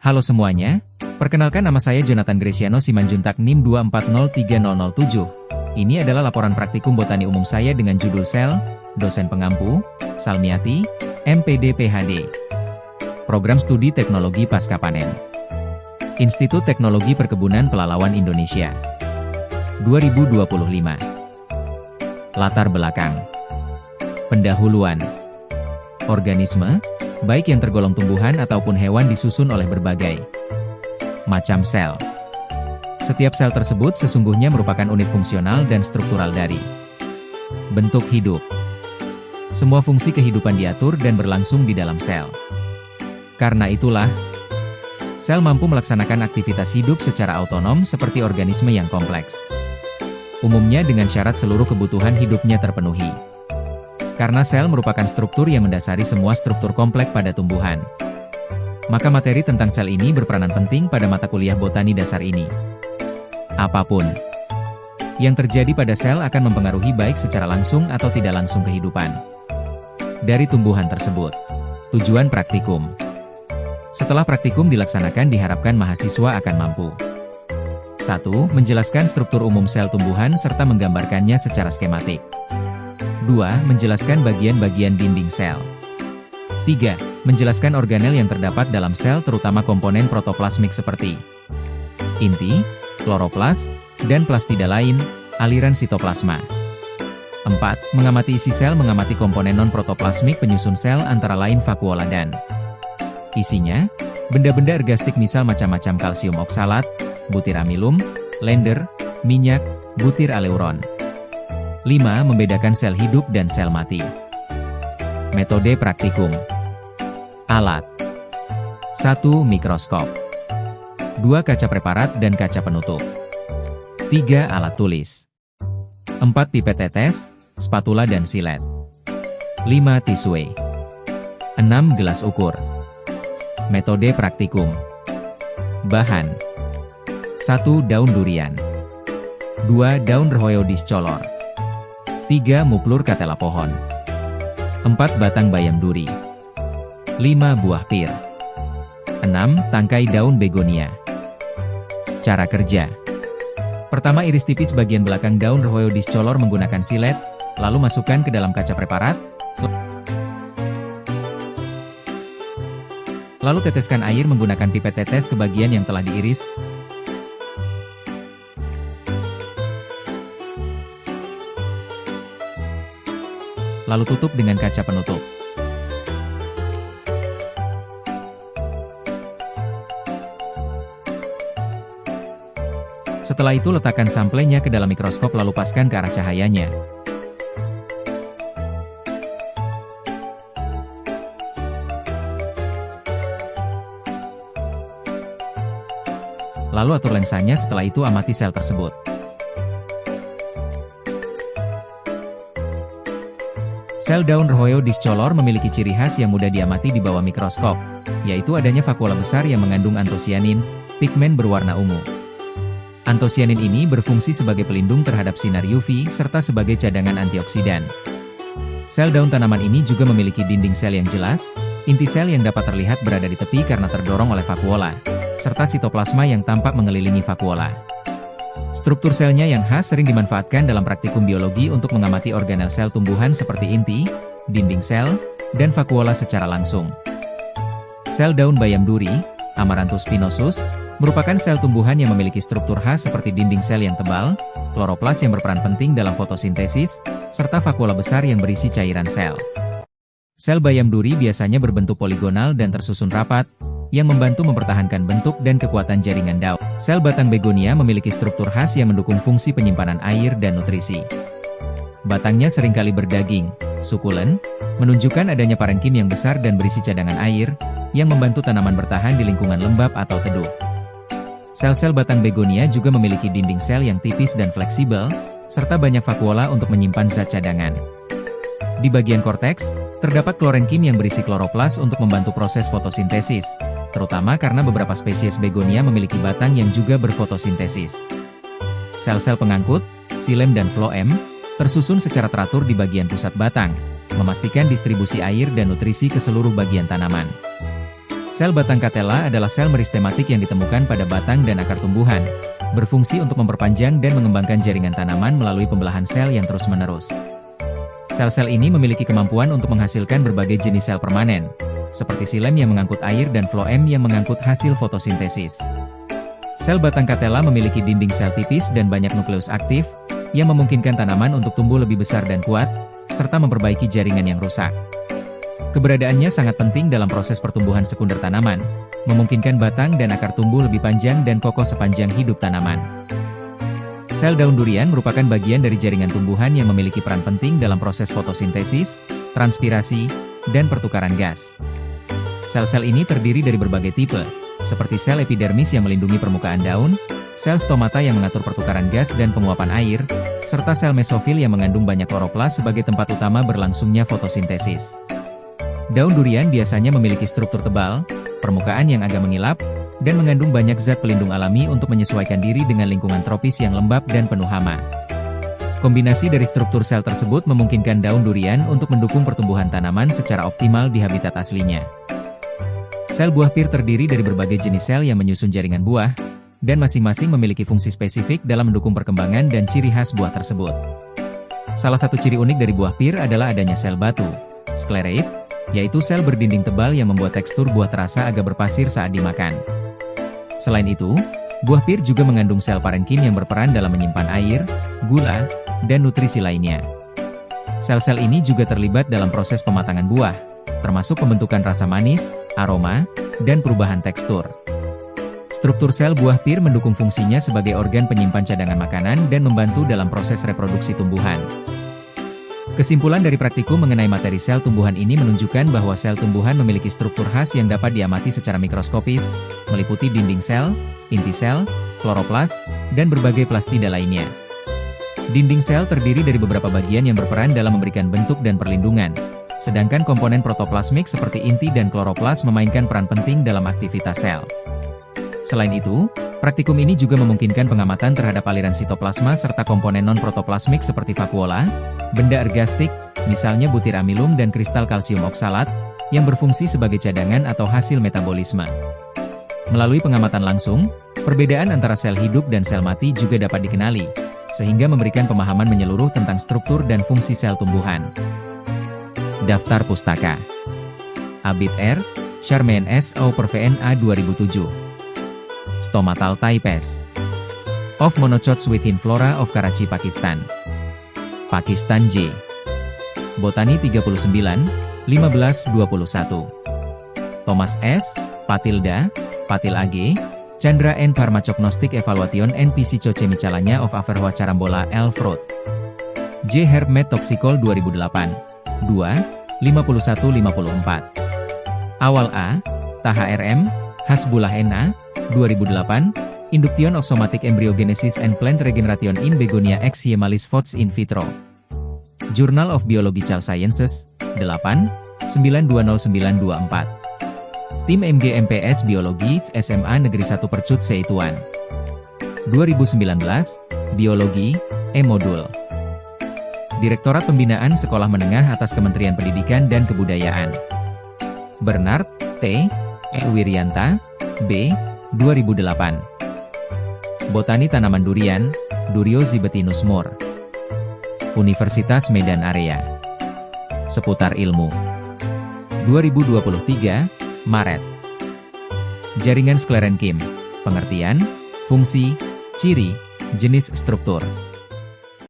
Halo semuanya, perkenalkan nama saya Jonathan Gresiano Simanjuntak NIM 2403007. Ini adalah laporan praktikum botani umum saya dengan judul sel, dosen pengampu, Salmiati, MPD PhD. Program Studi Teknologi Pasca Panen. Institut Teknologi Perkebunan Pelalawan Indonesia. 2025. Latar belakang. Pendahuluan. Organisme, baik yang tergolong tumbuhan ataupun hewan disusun oleh berbagai macam sel. Setiap sel tersebut sesungguhnya merupakan unit fungsional dan struktural dari bentuk hidup. Semua fungsi kehidupan diatur dan berlangsung di dalam sel. Karena itulah, sel mampu melaksanakan aktivitas hidup secara otonom seperti organisme yang kompleks. Umumnya dengan syarat seluruh kebutuhan hidupnya terpenuhi. Karena sel merupakan struktur yang mendasari semua struktur kompleks pada tumbuhan. Maka materi tentang sel ini berperanan penting pada mata kuliah botani dasar ini. Apapun yang terjadi pada sel akan mempengaruhi baik secara langsung atau tidak langsung kehidupan dari tumbuhan tersebut. Tujuan praktikum. Setelah praktikum dilaksanakan diharapkan mahasiswa akan mampu 1. Menjelaskan struktur umum sel tumbuhan serta menggambarkannya secara skematik. 2. Menjelaskan bagian-bagian dinding sel. 3. Menjelaskan organel yang terdapat dalam sel terutama komponen protoplasmik seperti inti, kloroplas, dan plastida lain, aliran sitoplasma. 4. Mengamati isi sel mengamati komponen non-protoplasmik penyusun sel antara lain vakuola dan isinya, benda-benda ergastik misal macam-macam kalsium oksalat, butir amilum, lender, minyak, butir aleuron. 5. Membedakan sel hidup dan sel mati. Metode praktikum. Alat. 1. Mikroskop. 2. Kaca preparat dan kaca penutup. 3. Alat tulis. 4. Pipet tetes, spatula dan silet. 5. Tisue. 6. Gelas ukur. Metode praktikum. Bahan. 1. Daun durian. 2. Daun Rhoeodes color. 3. Muplur katela pohon. 4. Batang bayam duri. 5. Buah pir. 6. Tangkai daun begonia. Cara kerja. Pertama, iris tipis bagian belakang daun Rhoeodes color menggunakan silet, lalu masukkan ke dalam kaca preparat. Lalu teteskan air menggunakan pipet tetes ke bagian yang telah diiris. Lalu tutup dengan kaca penutup. Setelah itu letakkan samplenya ke dalam mikroskop lalu paskan ke arah cahayanya. Lalu atur lensanya, setelah itu amati sel tersebut. Sel daun Rhoeodes color memiliki ciri khas yang mudah diamati di bawah mikroskop, yaitu adanya vakuola besar yang mengandung antosianin, pigmen berwarna ungu. Antosianin ini berfungsi sebagai pelindung terhadap sinar UV serta sebagai cadangan antioksidan. Sel daun tanaman ini juga memiliki dinding sel yang jelas, inti sel yang dapat terlihat berada di tepi karena terdorong oleh vakuola, serta sitoplasma yang tampak mengelilingi vakuola. Struktur selnya yang khas sering dimanfaatkan dalam praktikum biologi untuk mengamati organel sel tumbuhan seperti inti, dinding sel, dan vakuola secara langsung. Sel daun bayam duri, Amaranthus spinosus, merupakan sel tumbuhan yang memiliki struktur khas seperti dinding sel yang tebal, kloroplas yang berperan penting dalam fotosintesis, serta vakuola besar yang berisi cairan sel. Sel bayam duri biasanya berbentuk poligonal dan tersusun rapat, yang membantu mempertahankan bentuk dan kekuatan jaringan daun. Sel batang begonia memiliki struktur khas yang mendukung fungsi penyimpanan air dan nutrisi. Batangnya seringkali berdaging, sukulen, menunjukkan adanya parenkim yang besar dan berisi cadangan air, yang membantu tanaman bertahan di lingkungan lembab atau teduh. Sel-sel batang begonia juga memiliki dinding sel yang tipis dan fleksibel, serta banyak vakuola untuk menyimpan zat cadangan. Di bagian korteks, terdapat klorenkim yang berisi kloroplas untuk membantu proses fotosintesis, terutama karena beberapa spesies begonia memiliki batang yang juga berfotosintesis. Sel-sel pengangkut, xilem dan floem, tersusun secara teratur di bagian pusat batang, memastikan distribusi air dan nutrisi ke seluruh bagian tanaman. Sel batang katela adalah sel meristematik yang ditemukan pada batang dan akar tumbuhan, berfungsi untuk memperpanjang dan mengembangkan jaringan tanaman melalui pembelahan sel yang terus-menerus. Sel-sel ini memiliki kemampuan untuk menghasilkan berbagai jenis sel permanen, seperti xilem yang mengangkut air dan floem yang mengangkut hasil fotosintesis. Sel batang katela memiliki dinding sel tipis dan banyak nukleus aktif, yang memungkinkan tanaman untuk tumbuh lebih besar dan kuat, serta memperbaiki jaringan yang rusak. Keberadaannya sangat penting dalam proses pertumbuhan sekunder tanaman, memungkinkan batang dan akar tumbuh lebih panjang dan kokoh sepanjang hidup tanaman. Sel daun durian merupakan bagian dari jaringan tumbuhan yang memiliki peran penting dalam proses fotosintesis, transpirasi, dan pertukaran gas. Sel-sel ini terdiri dari berbagai tipe, seperti sel epidermis yang melindungi permukaan daun, sel stomata yang mengatur pertukaran gas dan penguapan air, serta sel mesofil yang mengandung banyak kloroplas sebagai tempat utama berlangsungnya fotosintesis. Daun durian biasanya memiliki struktur tebal, permukaan yang agak mengilap, dan mengandung banyak zat pelindung alami untuk menyesuaikan diri dengan lingkungan tropis yang lembab dan penuh hama. Kombinasi dari struktur sel tersebut memungkinkan daun durian untuk mendukung pertumbuhan tanaman secara optimal di habitat aslinya. Sel buah pir terdiri dari berbagai jenis sel yang menyusun jaringan buah, dan masing-masing memiliki fungsi spesifik dalam mendukung perkembangan dan ciri khas buah tersebut. Salah satu ciri unik dari buah pir adalah adanya sel batu, sclereid, yaitu sel berdinding tebal yang membuat tekstur buah terasa agak berpasir saat dimakan. Selain itu, buah pir juga mengandung sel parenkim yang berperan dalam menyimpan air, gula, dan nutrisi lainnya. Sel-sel ini juga terlibat dalam proses pematangan buah, termasuk pembentukan rasa manis, aroma, dan perubahan tekstur. Struktur sel buah pir mendukung fungsinya sebagai organ penyimpan cadangan makanan dan membantu dalam proses reproduksi tumbuhan. Kesimpulan dari praktikum mengenai materi sel tumbuhan ini menunjukkan bahwa sel tumbuhan memiliki struktur khas yang dapat diamati secara mikroskopis, meliputi dinding sel, inti sel, kloroplas, dan berbagai plastida lainnya. Dinding sel terdiri dari beberapa bagian yang berperan dalam memberikan bentuk dan perlindungan, sedangkan komponen protoplasmik seperti inti dan kloroplas memainkan peran penting dalam aktivitas sel. Selain itu, praktikum ini juga memungkinkan pengamatan terhadap aliran sitoplasma serta komponen non-protoplasmik seperti vakuola, benda ergastik, misalnya butir amilum dan kristal kalsium oksalat, yang berfungsi sebagai cadangan atau hasil metabolisme. Melalui pengamatan langsung, perbedaan antara sel hidup dan sel mati juga dapat dikenali, sehingga memberikan pemahaman menyeluruh tentang struktur dan fungsi sel tumbuhan. Daftar Pustaka Abid R. Charmaine S. Auper VNA 2007 Stomatal Types of Monocots within Flora of Karachi, Pakistan. Pakistan J. Botani 39, 1521. Thomas S. Patilda, Patil AG, Chandra N. Pharmacognostic Evaluation and Psychochemicalanya of Averhua Carambola L. Fruit. J. Herb Toxicol 2008, 2, 51-54. Awal A. THRM, Hasbullah N.A., 2008, Induction of Somatic Embryogenesis and Plant Regeneration in Begonia X Hyemalis Votes in Vitro. Journal of Biological Sciences, 8, 920924. Tim MGMPS Biologi, SMA Negeri 1 Percut Seituan. 2019, Biologi, E-Modul. Direktorat Pembinaan Sekolah Menengah atas Kementerian Pendidikan dan Kebudayaan. Bernard, T. E. Wiryanta, B. 2008. Botani Tanaman Durian, Durio Zibetinus Moore. Universitas Medan Area. Seputar Ilmu. 2023, Maret. Jaringan sklerenkim, pengertian, fungsi, ciri, jenis struktur.